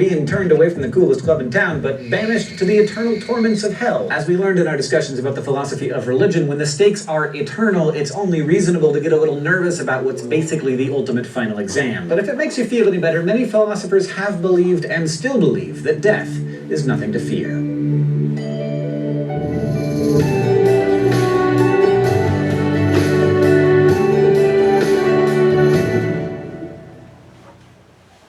being turned away from the coolest club in town, but banished to the eternal torments of hell. As we learned in our discussions about the philosophy of religion, when the stakes are eternal, it's only reasonable to get a little nervous about what's basically the ultimate final exam. But if it makes you feel any better, many philosophers have believed and still believe that death is nothing to fear.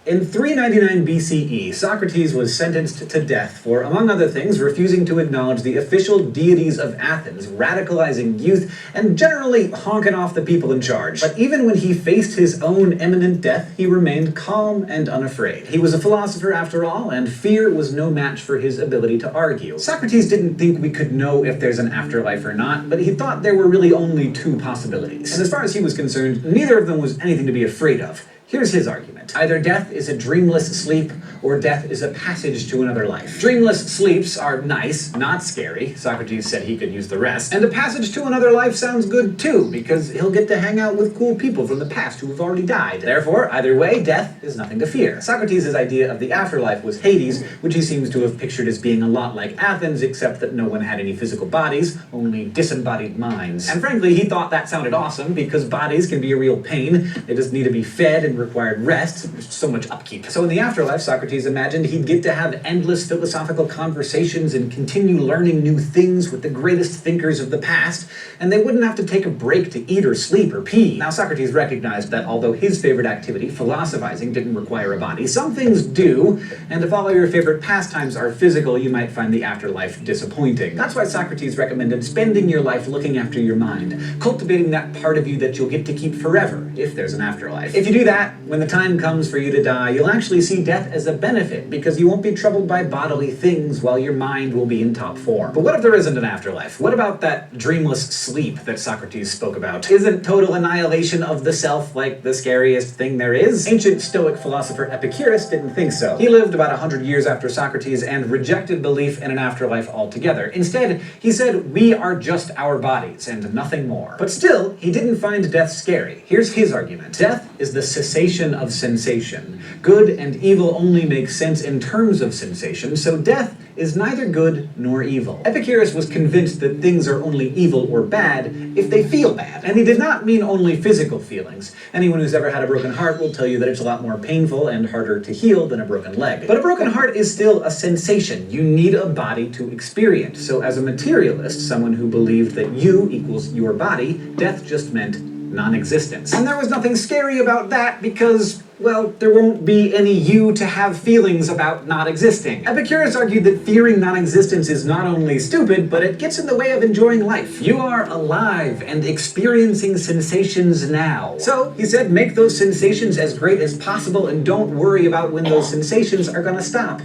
In 399 BCE, Socrates was sentenced to death for, among other things, refusing to acknowledge the official deities of Athens, radicalizing youth, and generally honking off the people in charge. But even when he faced his own imminent death, he remained calm and unafraid. He was a philosopher after all, and fear was no match for his ability to argue. Socrates didn't think we could know if there's an afterlife or not, but he thought there were really only two possibilities. And as far as he was concerned, neither of them was anything to be afraid of. Here's his argument. Either death is a dreamless sleep, or death is a passage to another life. Dreamless sleeps are nice, not scary. Socrates said he could use the rest. And a passage to another life sounds good too, because he'll get to hang out with cool people from the past who have already died. Therefore, either way, death is nothing to fear. Socrates' idea of the afterlife was Hades, which he seems to have pictured as being a lot like Athens, except that no one had any physical bodies, only disembodied minds. And frankly, he thought that sounded awesome, because bodies can be a real pain. They just need to be fed and required rest. There's so much upkeep. So in the afterlife, Socrates imagined he'd get to have endless philosophical conversations and continue learning new things with the greatest thinkers of the past, and they wouldn't have to take a break to eat or sleep or pee. Now, Socrates recognized that although his favorite activity, philosophizing, didn't require a body, some things do, and if all of your favorite pastimes are physical, you might find the afterlife disappointing. That's why Socrates recommended spending your life looking after your mind, cultivating that part of you that you'll get to keep forever, if there's an afterlife. If you do that, when the time comes for you to die, you'll actually see death as a benefit, because you won't be troubled by bodily things while your mind will be in top form. But what if there isn't an afterlife? What about that dreamless sleep that Socrates spoke about? Isn't total annihilation of the self like the scariest thing there is? Ancient Stoic philosopher Epicurus didn't think so. He lived about 100 years after Socrates and rejected belief in an afterlife altogether. Instead, he said, we are just our bodies and nothing more. But still, he didn't find death scary. Here's his argument. Death is the cessation of sensation. Good and evil only make sense in terms of sensation, so death is neither good nor evil. Epicurus was convinced that things are only evil or bad if they feel bad. And he did not mean only physical feelings. Anyone who's ever had a broken heart will tell you that it's a lot more painful and harder to heal than a broken leg. But a broken heart is still a sensation. You need a body to experience. So as a materialist, someone who believed that you equals your body, death just meant non-existence. And there was nothing scary about that because, well, there won't be any you to have feelings about not existing. Epicurus argued that fearing non-existence is not only stupid, but it gets in the way of enjoying life. You are alive and experiencing sensations now. So, he said, make those sensations as great as possible and don't worry about when those sensations are gonna stop.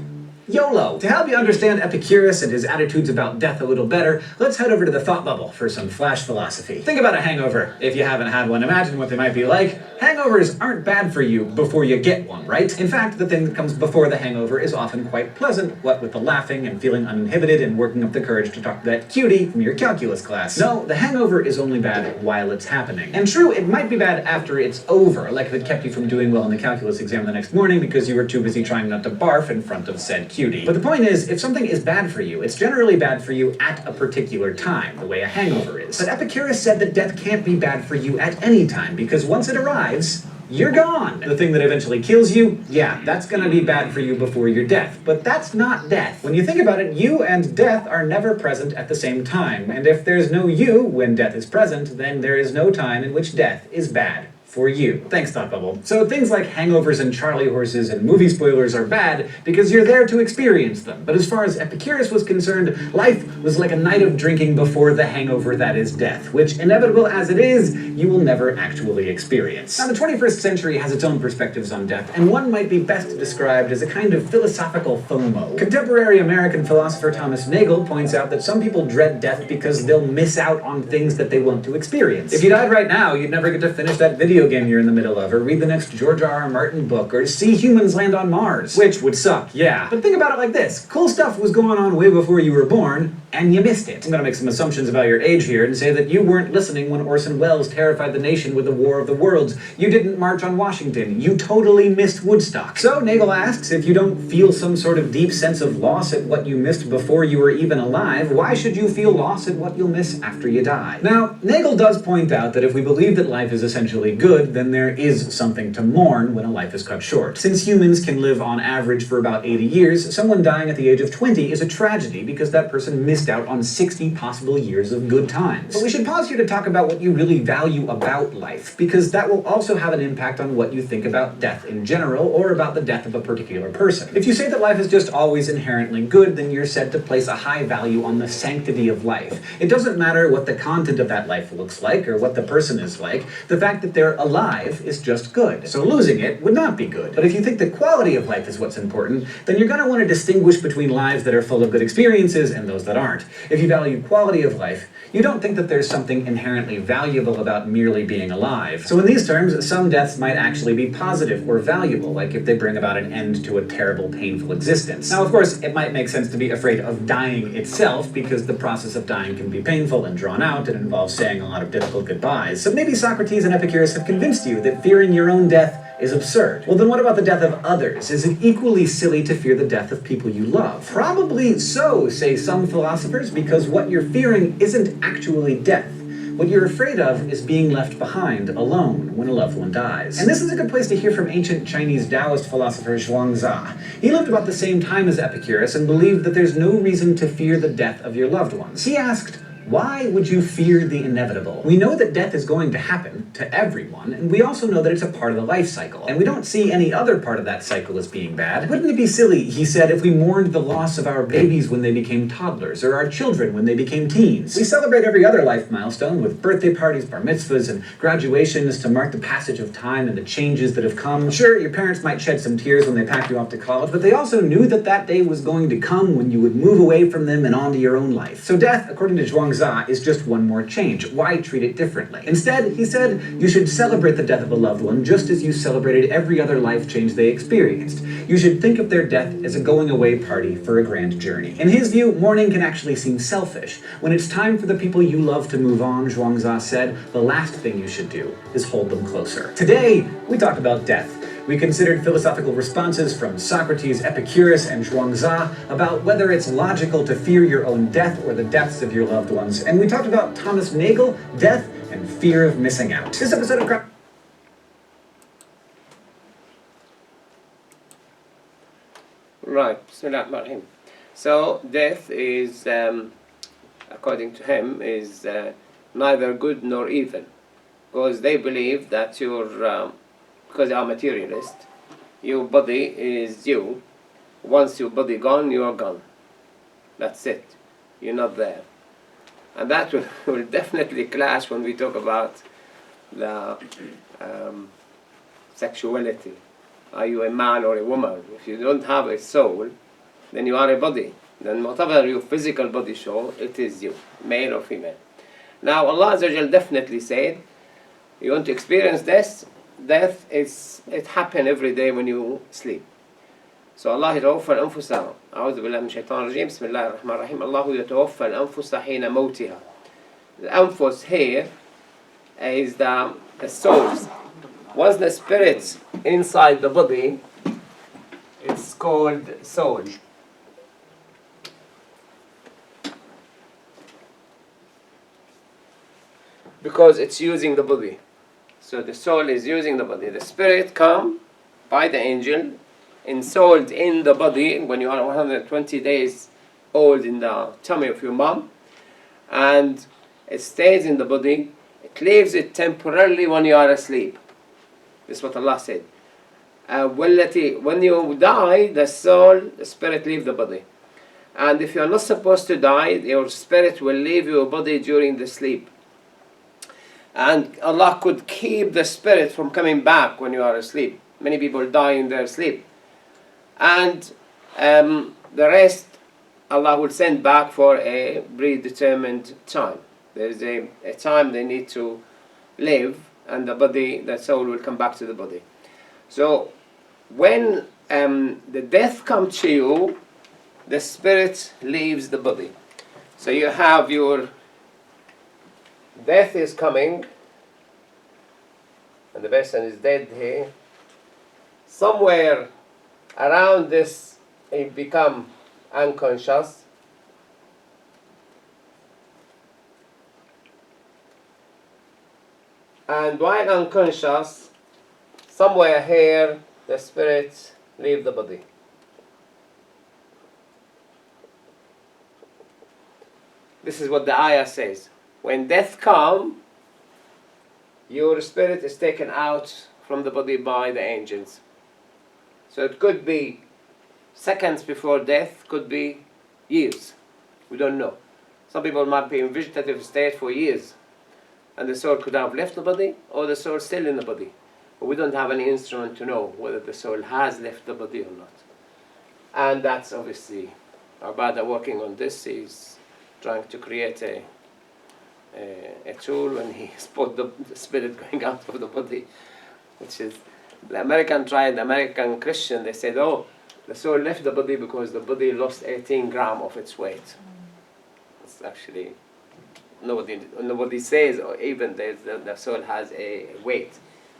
YOLO! To help you understand Epicurus and his attitudes about death a little better, let's head over to the thought bubble for some flash philosophy. Think about a hangover. If you haven't had one, imagine what they might be like. Hangovers aren't bad for you before you get one, right? In fact, the thing that comes before the hangover is often quite pleasant, what with the laughing and feeling uninhibited and working up the courage to talk to that cutie from your calculus class. No, the hangover is only bad while it's happening. And true, it might be bad after it's over, like if it kept you from doing well in the calculus exam the next morning because you were too busy trying not to barf in front of said cutie. But the point is, if something is bad for you, it's generally bad for you at a particular time, the way a hangover is. But Epicurus said that death can't be bad for you at any time, because once it arrives, you're gone. The thing that eventually kills you, yeah, that's gonna be bad for you before your death. But that's not death. When you think about it, you and death are never present at the same time. And if there's no you when death is present, then there is no time in which death is bad for you. Thanks, Thought Bubble. So things like hangovers and Charlie horses and movie spoilers are bad because you're there to experience them. But as far as Epicurus was concerned, life was like a night of drinking before the hangover that is death, which, inevitable as it is, you will never actually experience. Now, the 21st century has its own perspectives on death, and one might be best described as a kind of philosophical FOMO. Contemporary American philosopher Thomas Nagel points out that some people dread death because they'll miss out on things that they want to experience. If you died right now, you'd never get to finish that video video game you're in the middle of, or read the next George R.R. Martin book, or see humans land on Mars. Which would suck, yeah. But think about it like this. Cool stuff was going on way before you were born, and you missed it. I'm gonna make some assumptions about your age here and say that you weren't listening when Orson Welles terrified the nation with the War of the Worlds. You didn't march on Washington. You totally missed Woodstock. So Nagel asks, if you don't feel some sort of deep sense of loss at what you missed before you were even alive, why should you feel loss at what you'll miss after you die? Now, Nagel does point out that if we believe that life is essentially good, then there is something to mourn when a life is cut short. Since humans can live on average for about 80 years, someone dying at the age of 20 is a tragedy because that person missed out on 60 possible years of good times. But we should pause here to talk about what you really value about life, because that will also have an impact on what you think about death in general, or about the death of a particular person. If you say that life is just always inherently good, then you're said to place a high value on the sanctity of life. It doesn't matter what the content of that life looks like, or what the person is like. The fact that they're alive is just good. So losing it would not be good. But if you think the quality of life is what's important, then you're going to want to distinguish between lives that are full of good experiences and those that aren't. If you value quality of life, you don't think that there's something inherently valuable about merely being alive. So in these terms, some deaths might actually be positive or valuable, like if they bring about an end to a terrible, painful existence. Now, of course, it might make sense to be afraid of dying itself, because the process of dying can be painful and drawn out and involves saying a lot of difficult goodbyes. So maybe Socrates and Epicurus have convinced you that fearing your own death is absurd. Well, then what about the death of others? Is it equally silly to fear the death of people you love? Probably so, say some philosophers, because what you're fearing isn't actually death. What you're afraid of is being left behind, alone, when a loved one dies. And this is a good place to hear from ancient Chinese Taoist philosopher Zhuangzi. He lived about the same time as Epicurus and believed that there's no reason to fear the death of your loved ones. He asked, why would you fear the inevitable? We know that death is going to happen to everyone, and we also know that it's a part of the life cycle, and we don't see any other part of that cycle as being bad. Wouldn't it be silly, he said, if we mourned the loss of our babies when they became toddlers, or our children when they became teens? We celebrate every other life milestone with birthday parties, bar mitzvahs, and graduations to mark the passage of time and the changes that have come. Sure, your parents might shed some tears when they packed you off to college, but they also knew that that day was going to come when you would move away from them and onto your own life. So death, according to Zhuangzi, is just one more change. Why treat it differently? Instead, he said, you should celebrate the death of a loved one just as you celebrated every other life change they experienced. You should think of their death as a going away party for a grand journey. In his view, mourning can actually seem selfish. When it's time for the people you love to move on, Zhuangzi said, the last thing you should do is hold them closer. Today, we talked about death. We considered philosophical responses from Socrates, Epicurus, and Zhuangzi about whether it's logical to fear your own death or the deaths of your loved ones. And we talked about Thomas Nagel, death, and fear of missing out. This episode of Right, Bismillahirrahmanirrahim. So death is, according to him, is neither good nor evil, because they believe that because they are materialist, your body is you. Once your body gone, you are gone. That's it. You're not there. And that will definitely clash when we talk about the sexuality. Are you a man or a woman? If you don't have a soul, then you are a body. Then whatever your physical body show, it is you, male or female. Now Allah Azza wa Jal definitely said, you want to experience this? Death it happens every day when you sleep. So Allah يتوفى الأنفس أعوذ بالله من الشيطان الرجيم بسم الله الرحمن الرحيم الله يتوفى الأنفس حين موتها. The anfus here is the souls. Once the spirit inside the body, it's called soul. Because it's using the body. So the soul is using the body. The spirit come by the angel, ensouled in the body when you are 120 days old in the tummy of your mom, and it stays in the body. It leaves it temporarily when you are asleep. This is what Allah said. When you die, the soul, the spirit leave the body. And if you are not supposed to die, your spirit will leave your body during the sleep. And Allah could keep the spirit from coming back when you are asleep. Many people die in their sleep. And the rest, Allah will send back for a predetermined time. There is a time they need to live, and the body, the soul will come back to the body. So when the death comes to you, the spirit leaves the body. So you have your death is coming, and the person is dead here. Somewhere around this, it become unconscious. And while unconscious, somewhere here, the spirit leave the body. This is what the ayah says. When death comes, your spirit is taken out from the body by the angels. So it could be seconds before death, could be years. We don't know. Some people might be in vegetative state for years, and the soul could have left the body, or the soul still in the body. But we don't have any instrument to know whether the soul has left the body or not. And that's obviously, our Bada working on this. He's trying to create a tool when he spot the spirit going out of the body, which is, the American Christian, they said, oh, the soul left the body because the body lost 18 grams of its weight. It's actually, nobody says, or even the soul has a weight,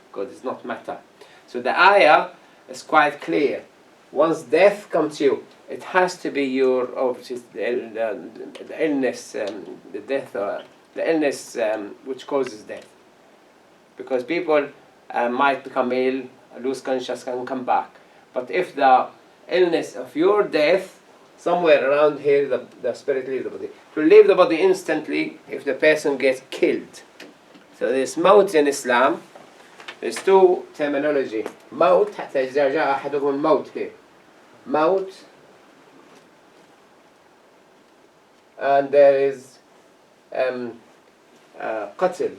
because it's not matter. So the ayah is quite clear. Once death comes to you, it has to be your, the illness, the death, the illness which causes death. Because people might become ill, lose consciousness, and come back. But if the illness of your death, somewhere around here, the spirit leaves the body. To leave the body instantly if the person gets killed. So there's maut in Islam. There's two terminology. Maut, حتى إذا جاء أحدهم الموت here. Maut. And there is qatl.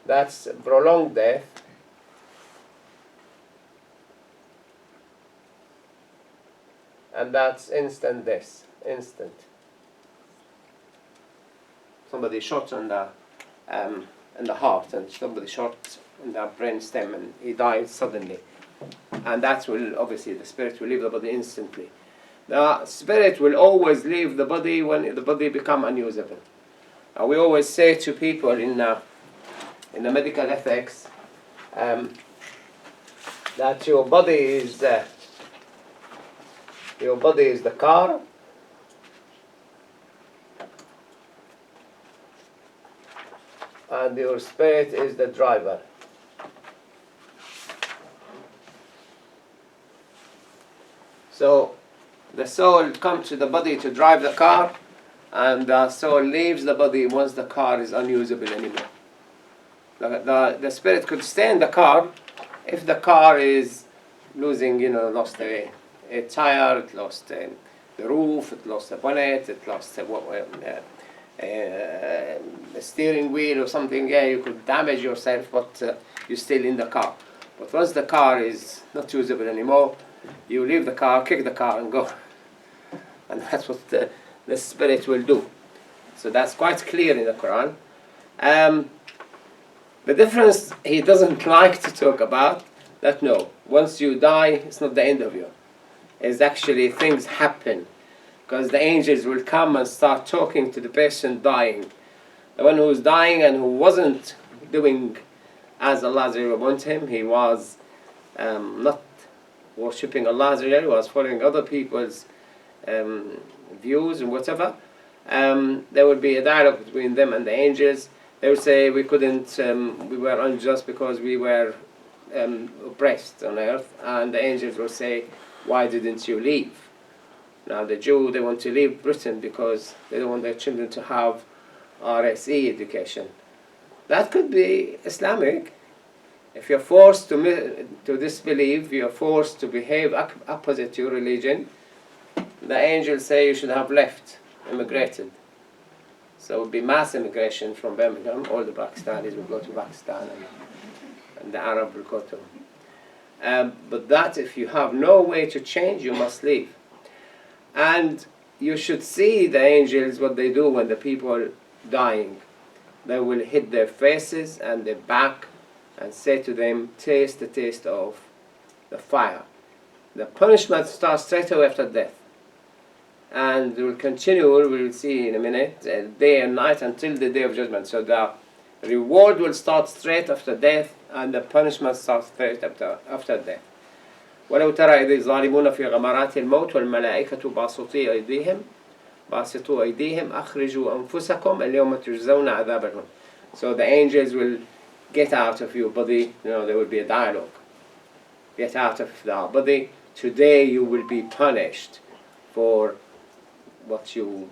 That's prolonged death. And that's instant death. Instant. Somebody shot in the heart, and somebody shot in the brain stem, and he died suddenly. And that will, obviously, the spirit will leave the body instantly. The spirit will always leave the body when the body becomes unusable. We always say to people in the medical ethics that your body is the car, and your spirit is the driver. So the soul comes to the body to drive the car, and the soul leaves the body once the car is unusable anymore. The spirit could stay in the car if the car is losing, lost a tire, it lost the roof, it lost the bonnet, it lost a steering wheel or something. Yeah, you could damage yourself, but you're still in the car. But once the car is not usable anymore, you leave the car, kick the car, and go. And that's what the spirit will do. So that's quite clear in the Quran. The difference he doesn't like to talk about, that no, once you die, it's not the end of you. It's actually things happen. Because the angels will come and start talking to the person dying. The one who's dying and who wasn't doing as Allah wants him, he was not worshipping Allah, he was following other people's views and whatever. There would be a dialogue between them and the angels. They would say, we were unjust because we were oppressed on earth. And the angels will say, why didn't you leave? Now the Jew, they want to leave Britain because they don't want their children to have RSE education. That could be Islamic. If you're forced to disbelieve, you're forced to behave opposite to your religion, the angels say you should have left, immigrated. So it would be mass immigration from Birmingham. All the Pakistanis will go to Pakistan, and the Arab will go to. But that, if you have no way to change, you must leave. And you should see the angels, what they do when the people dying, they will hit their faces and their back and say to them, taste the taste of the fire. The punishment starts straight away after death, and will continue, we will see in a minute, day and night until the day of judgment. So the reward will start straight after death, and the punishment starts straight after death. ولو ترى إذ الظالمون في غمرات الموت والملائكة باسطوا أيديهم أخرجوا أنفسكم اليوم تجزون عذاب الهون. So the angels will get out of your body, there will be a dialogue. Get out of the body. Today you will be punished for what you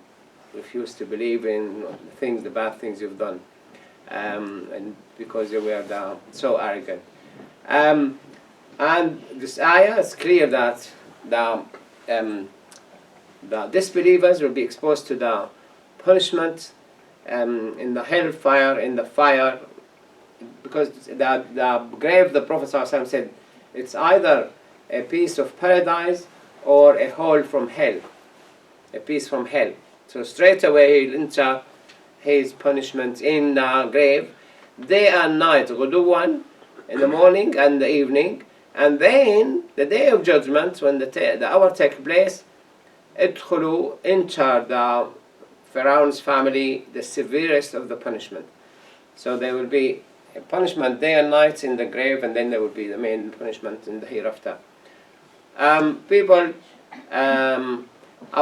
refuse to believe in, the bad things you've done, and because you were so arrogant. And this ayah is clear that the disbelievers will be exposed to the punishment in the hellfire, in the fire, because the grave, the Prophet ﷺ said, it's either a piece of paradise or a hole from hell, a piece from hell. So straight away he'll enter his punishment in the grave, day and night, غدوًا, in the morning and the evening, and then the day of judgment, when the hour takes place, ادخلوا, enter the Pharaoh's family, the severest of the punishment. So there will be a punishment day and night in the grave, and then there will be the main punishment in the hereafter. I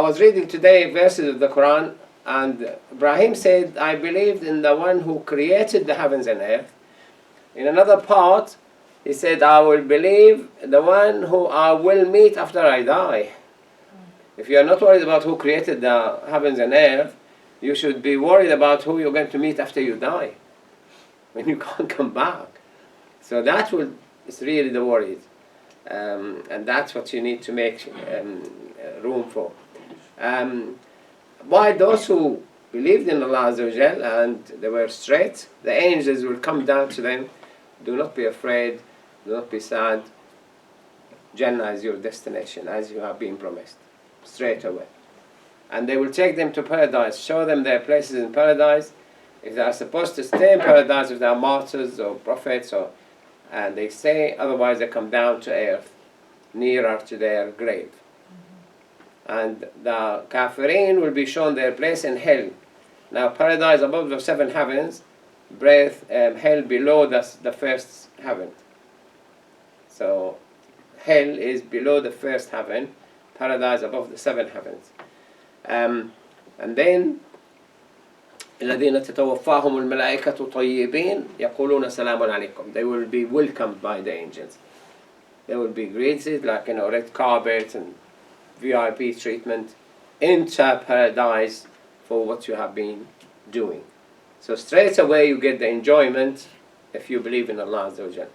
was reading today verses of the Quran, and Ibrahim said, I believed in the one who created the heavens and earth. In another part, he said, I will believe the one who I will meet after I die. If you are not worried about who created the heavens and earth, you should be worried about who you're going to meet after you die, when you can't come back. So that is really the worry. And that's what you need to make room for. While those who believed in Allah Azza wa Jal and they were straight, the angels will come down to them. Do not be afraid, do not be sad. Jannah is your destination, as you have been promised, straight away. And they will take them to paradise, show them their places in paradise. If they are supposed to stay in paradise, if they are martyrs or prophets, and they stay, otherwise they come down to earth, nearer to their grave. And the kafirin will be shown their place in hell. Now paradise above the 7 heavens, hell below the first heaven. So hell is below the first heaven, paradise above the 7 heavens. And then الذين تتوفاهم الملائكة طيبين يقولون سلام عليكم. They will be welcomed by the angels. They will be greeted like red carpet and VIP treatment. Enter paradise for what you have been doing. So straight away you get the enjoyment if you believe in Allah Azza wa Jalla.